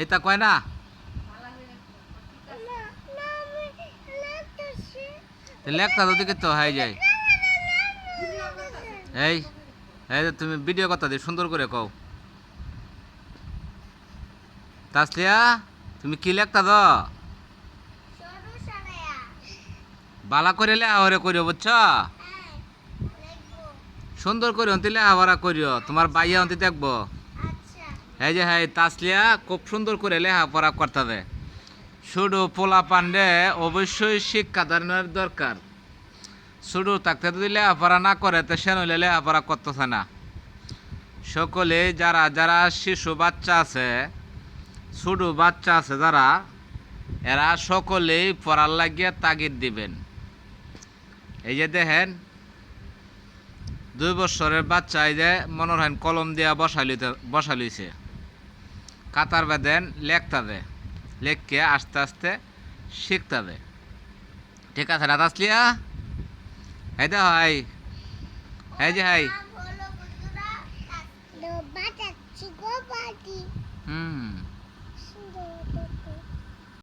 এইটা কয় না লেখতা তো দিকে তো হয়ে যায় এই এই যে তুমি ভিডিও কথা দিয়ে সুন্দর করে কও তাসলিয়া তুমি কি লেখতা দ বালা করে লেহাওয়ারে করিও বুঝছ সুন্দর করে অন্তি লেহাওয়ারা করিও তোমার বাইয়া অন্তি দেখবো এই যে হ্যাঁ তাসলিয়া খুব সুন্দর করে লেহাপড়া করতে দে শুধু পোলা পান্ডে অবশ্যই শিক্ষাদানের দরকার শুধু থাকতে যদি লেহাপড়া না করে তো সে নইলে লেহাপড়া করতেছে না সকলে যারা যারা শিশু বাচ্চা আছে ছোট বাচ্চা আছে যারা এরা সকলেই পড়ার লাগিয়ে তাগিদ দিবেন এই যে দেখেন 2 বছরের বাচ্চা এই যে মনে হয় কলম দিয়া বসালিছে কাতার বেঁধেন লেখতা দে লেখকে আস্তে আস্তে শিখতে দে ঠিক আছে না তাসলিয়া এই দে হাই এই যে হাই হুম